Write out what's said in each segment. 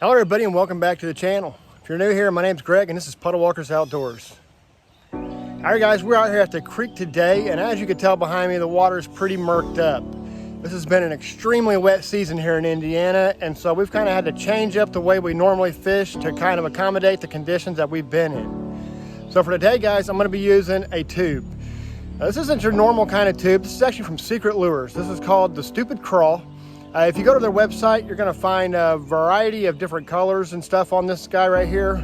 Hello everybody and welcome back to the channel. If you're new here, my name's Greg and this is Puddle Walkers Outdoors. Alright guys, we're out here at the creek today, and as you can tell behind me, the water is pretty murked up. This has been an extremely wet season here in Indiana, and so we've kind of had to change up the way we normally fish to kind of accommodate the conditions that we've been in. So for today guys, I'm going to be using a tube. Now, this isn't your normal kind of tube. This is actually from Secret Lures. This is called the Stupid Craw. If you go to their website, you're going to find a variety of different colors and stuff on this guy right here.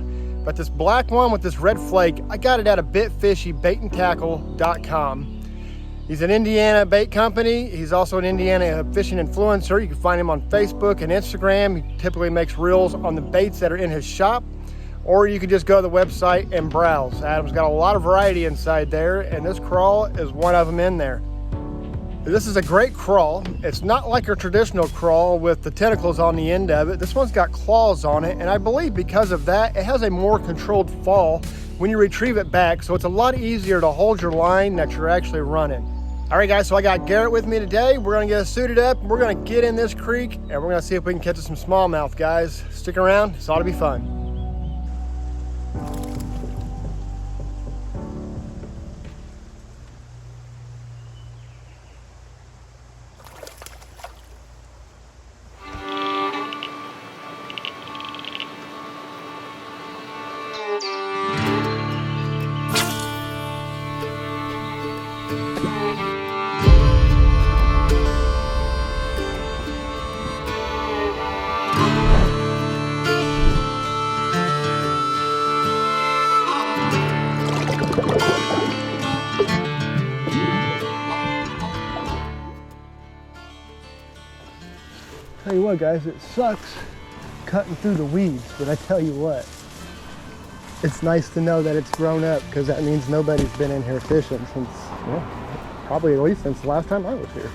But this black one with this red flake, I got it at a bitfishybaitandtackle.com. He's an Indiana bait company. He's also an Indiana fishing influencer. You can find him on Facebook and Instagram. He typically makes reels on the baits that are in his shop. Or you can just go to the website and browse. Adam's got a lot of variety inside there, and this craw is one of them in there. This is a great craw. It's not like a traditional craw with the tentacles on the end of it. This one's got claws on it, and I believe because of that, it has a more controlled fall when you retrieve it back, so it's a lot easier to hold your line that you're actually running. All right guys, so I got Garrett with me today. We're gonna get us suited up, we're gonna get in this creek, and we're gonna see if we can catch some smallmouth, guys. Stick around, this ought to be fun. Tell you what guys, it sucks cutting through the weeds, but I tell you what, it's nice to know that it's grown up, because that means nobody's been in here fishing since, well, probably at least since the last time I was here.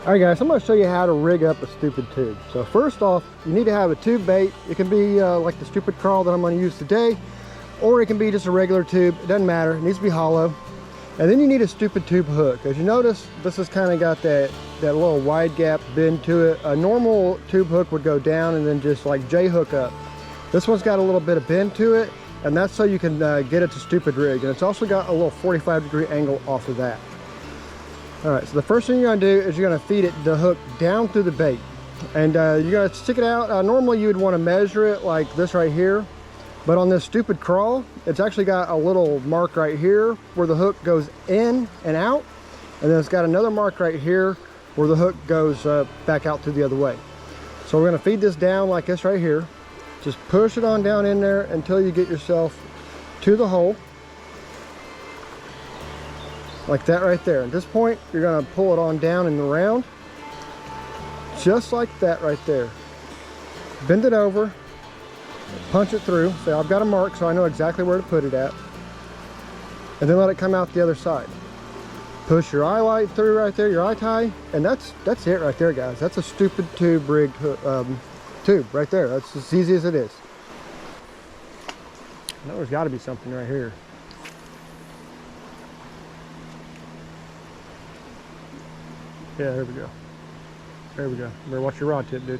All right guys, I'm going to show you how to rig up a stupid tube. So first off, you need to have a tube bait. It can be like the Stupid Craw that I'm going to use today, or it can be just a regular tube. It doesn't matter, it needs to be hollow. And then you need a stupid tube hook. As you notice, this has kind of got that little wide gap bend to it. A normal tube hook would go down and then just like J hook up. This one's got a little bit of bend to it, and that's so you can get it to stupid rig. And it's also got a little 45-degree angle off of that. All right, so the first thing you're gonna do is you're gonna feed it the hook down through the bait. And you're gonna stick it out. Normally you would wanna measure it like this right here. But on this Stupid Craw, it's actually got a little mark right here where the hook goes in and out. And then it's got another mark right here where the hook goes back out through the other way. So we're gonna feed this down like this right here. Just push it on down in there until you get yourself to the hole. Like that right there. At this point, you're gonna pull it on down and around. Just like that right there. Bend it over. Punch it through. So I've got a mark so I know exactly where to put it at. And then let it come out the other side. Push your eye light through right there, your eye tie, and that's it right there, guys. That's a stupid tube rigged tube right there. That's as easy as it is. Now there's got to be something right here. Yeah, there we go. There we go. Better watch your rod tip, dude.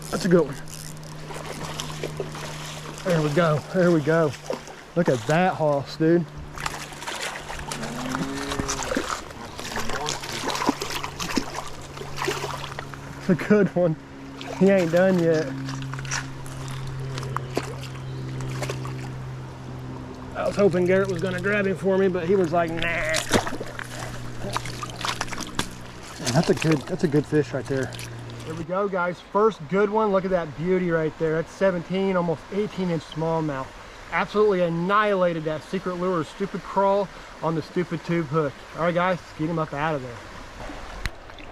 That's a good one. There we go. There we go. Look at that hoss, dude. It's a good one. He ain't done yet. I was hoping Garrett was gonna grab him for me, but he was like, nah. Man, that's a good fish right there. There we go, guys. First good one. Look at that beauty right there. That's 17, almost 18-inch smallmouth. Absolutely annihilated that Secret Lures Stupid Craw on the stupid tube hook. All right, guys, let's get him up out of there.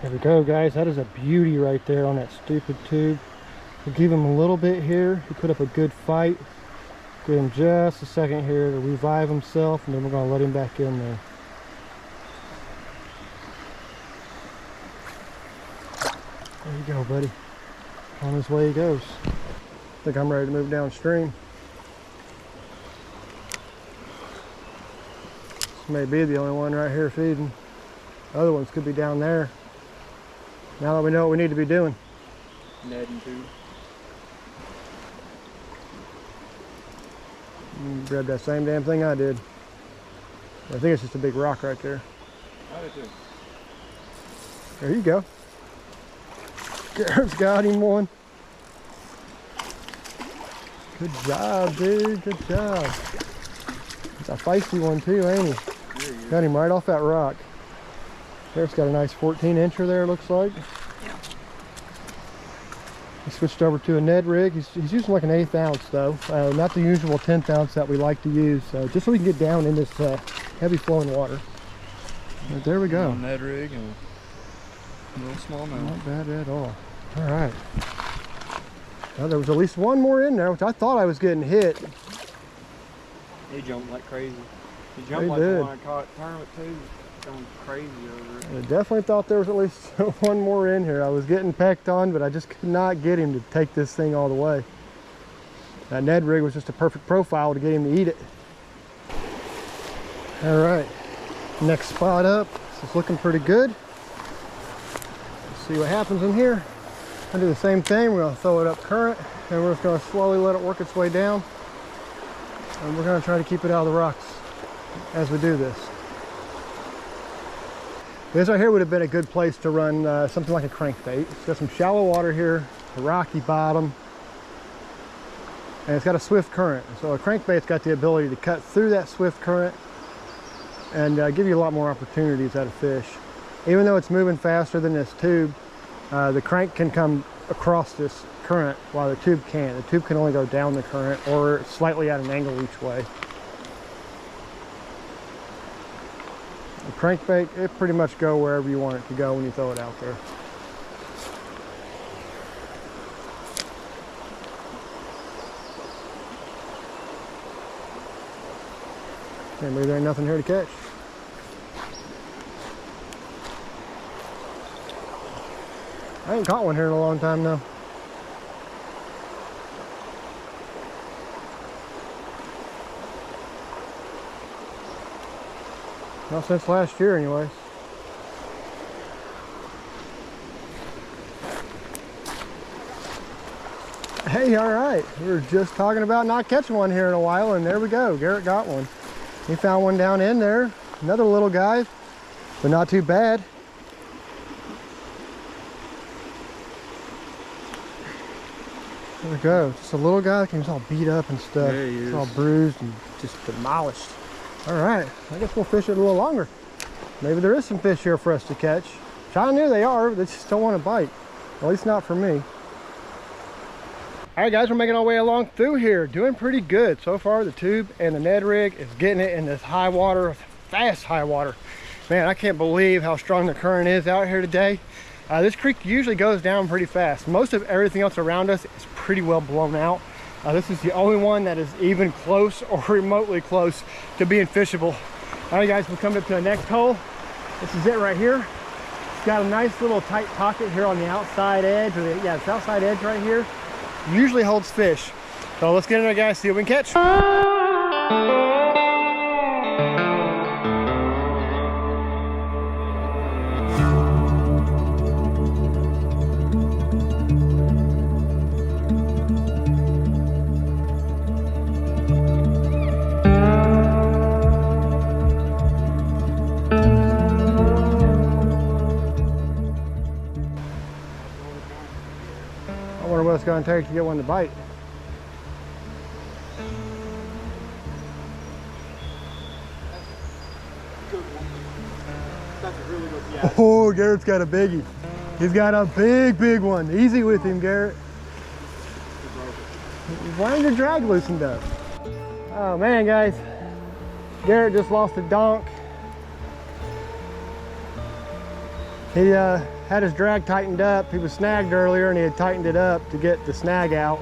There we go, guys. That is a beauty right there on that stupid tube. We'll give him a little bit here. He put up a good fight. Give him just a second here to revive himself, and then we're going to let him back in there. There you go, buddy. On his way he goes. I think I'm ready to move downstream. This may be the only one right here feeding. Other ones could be down there. Now that we know what we need to be doing. Ned and tube. Grab that same damn thing I did. I think it's just a big rock right there. I did too. There you go. Garrett's got him one. Good job, dude. Good job. It's a feisty one too, ain't he? Got him right off that rock. Garrett's got a nice 14-incher there, looks like. Yeah. He switched over to a Ned rig. He's using like an 1/8 ounce though, not the usual 1/10 ounce that we like to use. Just so we can get down in this heavy flowing water. But there we go. Ned rig and a little smallmouth. Not bad at all. All right. Well, there was at least one more in there, which I thought I was getting hit. He jumped like crazy. He jumped like the one I caught tournament too. Going crazy over it. I definitely thought there was at least one more in here. I was getting pecked on, but I just could not get him to take this thing all the way. That Ned rig was just a perfect profile to get him to eat it. All right, next spot up. This is looking pretty good. Let's see what happens in here. I'll do the same thing. We're gonna throw it up current, and we're just gonna slowly let it work its way down. And we're gonna try to keep it out of the rocks as we do this. This right here would have been a good place to run something like a crankbait. It's got some shallow water here, a rocky bottom, and it's got a swift current. So a crankbait's got the ability to cut through that swift current and give you a lot more opportunities at a fish. Even though it's moving faster than this tube, the crank can come across this current while the tube can't. The tube can only go down the current or slightly at an angle each way. The crankbait, it pretty much go wherever you want it to go when you throw it out there. Can't believe there ain't nothing here to catch. I ain't caught one here in a long time now. Not since last year anyways. Hey, all right. We were just talking about not catching one here in a while, and there we go. Garrett got one. He found one down in there. Another little guy, but not too bad. There we go. Just a little guy. He's all beat up and stuff. Yeah, he is. He's all bruised and just demolished. All right, I guess we'll fish it a little longer. Maybe there is some fish here for us to catch. I knew they are, but they just don't want to bite. At least not for me. All right, guys, we're making our way along through here. Doing pretty good. So far, the tube and the Ned rig is getting it in this high water, fast high water. Man, I can't believe how strong the current is out here today. This creek usually goes down pretty fast. Most of everything else around us is pretty well blown out. This is the only one that is even close or remotely close to being fishable. All right, guys, we're coming up to the next hole. This is it right here. It's got a nice little tight pocket here on the outside edge, or yeah, it's outside edge right here. Usually holds fish. So let's get in there, guys, see what we can catch. I wonder what it's going to take to get one to bite. That's a really good, yeah. Oh, Garrett's got a biggie. He's got a big one. Easy with him, Garrett. Why aren't your drag loosened up? Oh man, guys. Garrett just lost a donk. He had his drag tightened up. He was snagged earlier and he had tightened it up to get the snag out.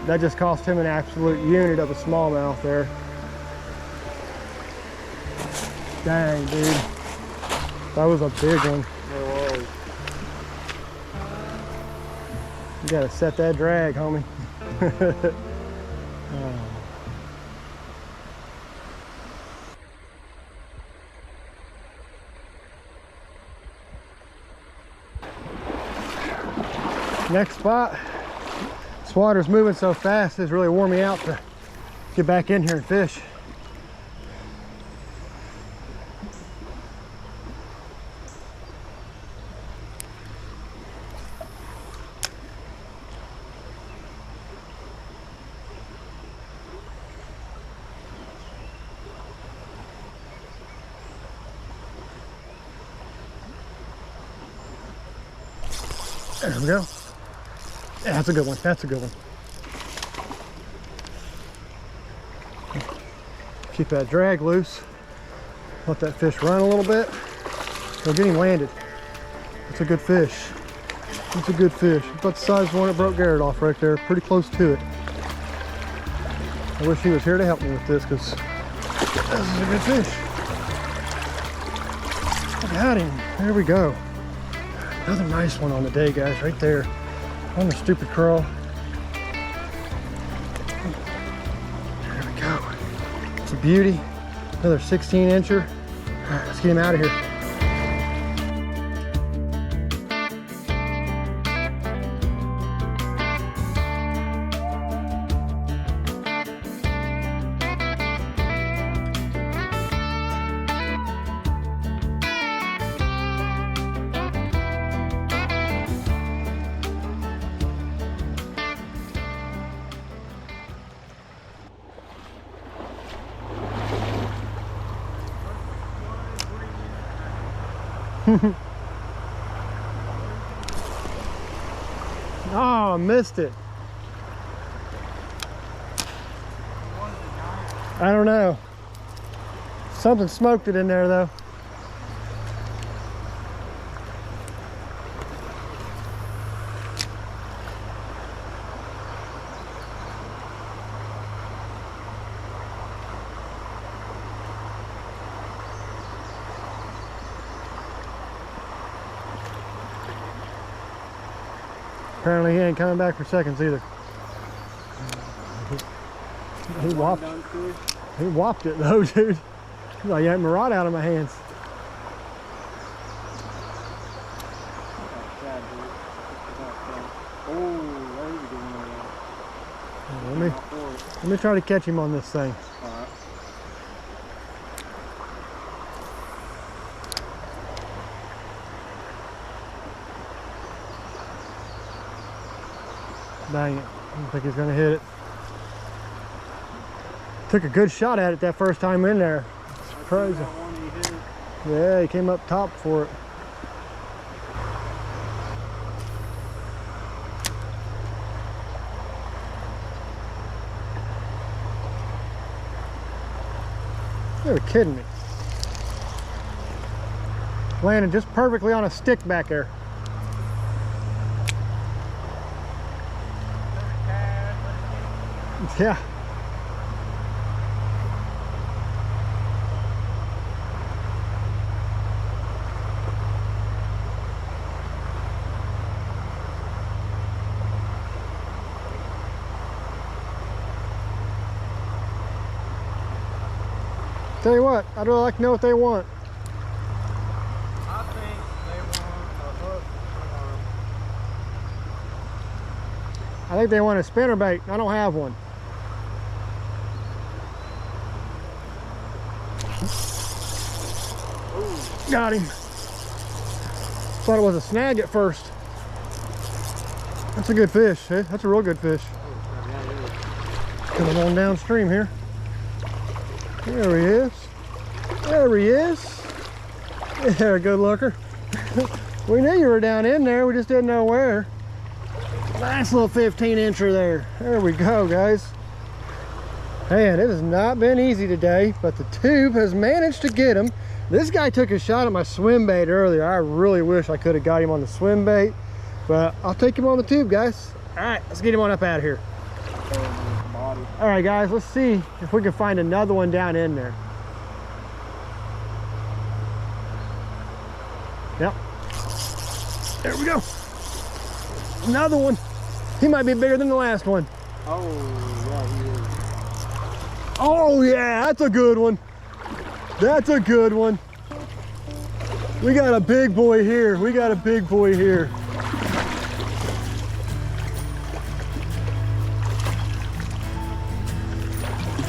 That just cost him an absolute unit of a smallmouth there. Dang, dude. That was a big one. It was. You gotta set that drag, homie. Next spot. This water's moving so fast, it's really wore me out to get back in here and fish. There we go. Yeah, that's a good one. That's a good one. Keep that drag loose. Let that fish run a little bit. Go get him landed. That's a good fish. That's a good fish. About the size of the one that broke Garrett off right there. Pretty close to it. I wish he was here to help me with this because this is a good fish. Got him. There we go. Another nice one on the day, guys, right there. On the stupid craw. There we go. It's a beauty. Another 16-incher. All right, let's get him out of here. Oh, I missed it. I don't know. Something smoked it in there though. Apparently he ain't coming back for seconds either. He whopped it though, dude. He's like, yanked my rod out of my hands. Let me try to catch him on this thing. Dang it, I don't think he's gonna hit it. Took a good shot at it that first time in there. It's crazy. Yeah, he came up top for it. You're kidding me. Landed just perfectly on a stick back there. Yeah. Tell you what, I'd really like to know what they want. I think they want a hook. I think they want a spinnerbait. I don't have one. Got him. Thought it was a snag at first. That's a good fish. Eh? That's a real good fish. Coming on downstream here. There he is. There he is. There, good looker. We knew you were down in there. We just didn't know where. Nice little 15-incher there. There we go, guys. Man, it has not been easy today, but the tube has managed to get him. This guy took a shot at my swim bait earlier. I really wish I could have got him on the swim bait, but I'll take him on the tube, guys. All right, let's get him on up out of here. All right, guys, let's see if we can find another one down in there. Yep. There we go. Another one. He might be bigger than the last one. Oh, yeah, he is. Oh, yeah, that's a good one. That's a good one. We got a big boy here. We got a big boy here.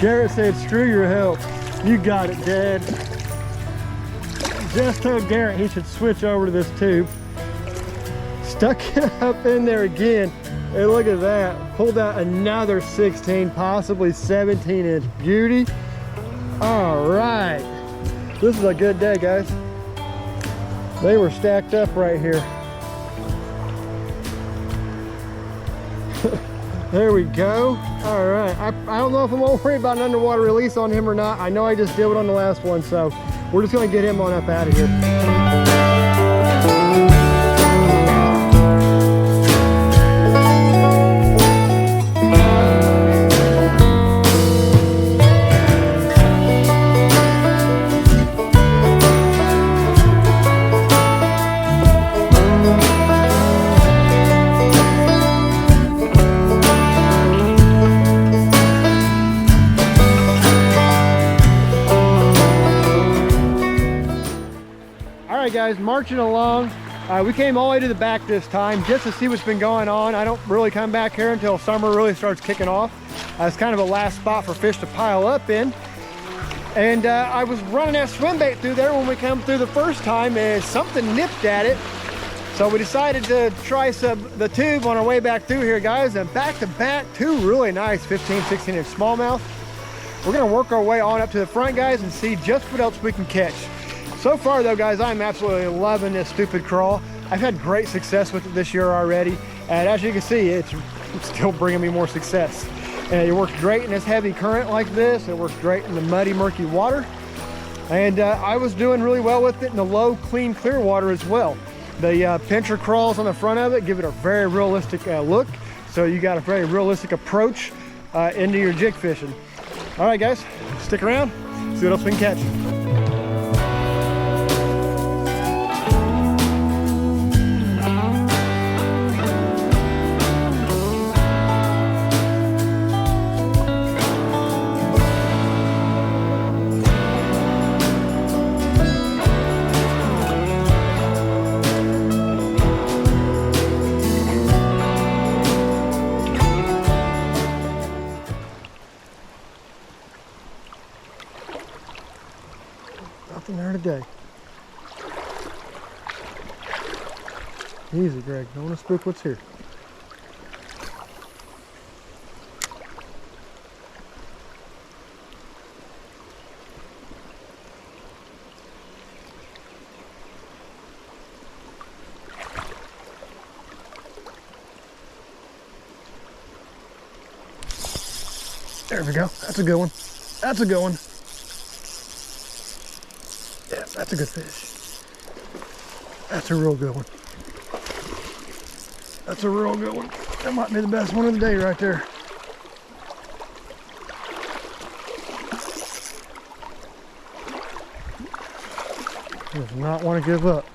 Garrett said, screw your help. You got it, Dad. Just told Garrett he should switch over to this tube. Stuck it up in there again. And look at that. Pulled out another 16, possibly 17-inch beauty. All right. This is a good day, guys. They were stacked up right here. There we go. All right. I don't know if I'm gonna worry about an underwater release on him or not. I know I just did it on the last one, so we're just gonna get him on up out of here. Guys, marching along. We came all the way to the back this time just to see what's been going on. I don't really come back here until summer really starts kicking off. It's kind of a last spot for fish to pile up in. And I was running that swim bait through there when we come through the first time, and something nipped at it. So we decided to try the tube on our way back through here, guys. And back to back, two really nice 15, 16-inch smallmouth. We're gonna work our way on up to the front, guys, and see just what else we can catch. So far though, guys, I'm absolutely loving this stupid crawl. I've had great success with it this year already. And as you can see, it's still bringing me more success. And it works great in this heavy current like this. It works great in the muddy, murky water. And I was doing really well with it in the low, clean, clear water as well. The pincher crawls on the front of it give it a very realistic look. So you got a very realistic approach into your jig fishing. All right, guys, stick around, see what else we can catch. Nothing there today. Easy, Greg. Don't want to spook what's here. There we go. That's a good one. That's a good one. Yeah, that's a good fish. That's a real good one. That's a real good one. That might be the best one of the day right there. Does not want to give up.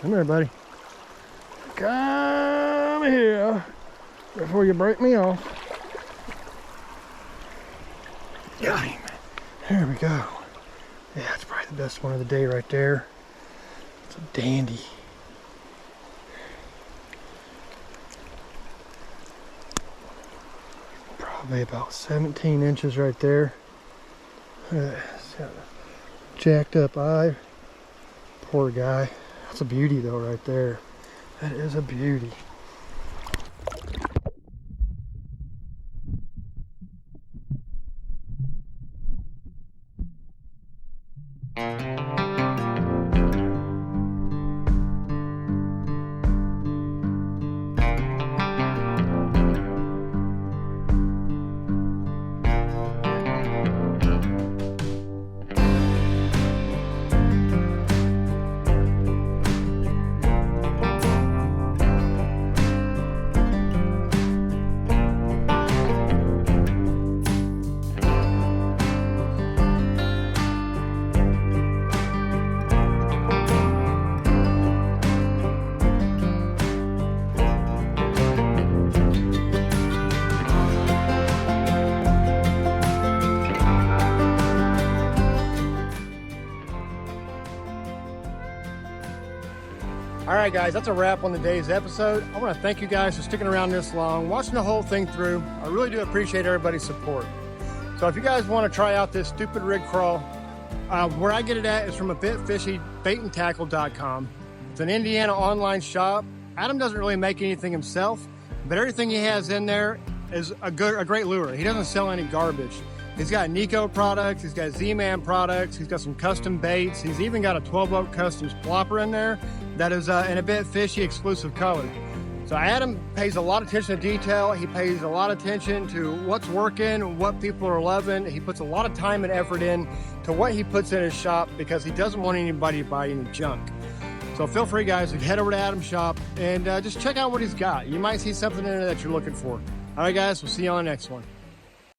Come here, buddy. Come here before you break me off. Got him. There we go. Yeah, it's probably the best one of the day right there. It's a dandy. Probably about 17 inches right there. Jacked up eye. Poor guy. That's a beauty though right there. That is a beauty. right, guys, that's a wrap on today's episode. I want to thank you guys for sticking around this long, watching the whole thing through. I really do appreciate everybody's support. So if you guys want to try out this stupid rig crawl, where I get it at is from a bit fishy, baitandtackle.com. It's an Indiana online shop. Adam doesn't really make anything himself, but everything he has in there is a great lure. He doesn't sell any garbage. He's got Nico products, he's got Z-Man products, he's got some custom baits, he's even got a 12-volt customs plopper in there that is in a bit fishy exclusive color. So Adam pays a lot of attention to detail. He pays a lot of attention to what's working, what people are loving. He puts a lot of time and effort in to what he puts in his shop because he doesn't want anybody to buy any junk. So feel free, guys, to head over to Adam's shop and just check out what he's got. You might see something in there that you're looking for. All right, guys, we'll see you on the next one.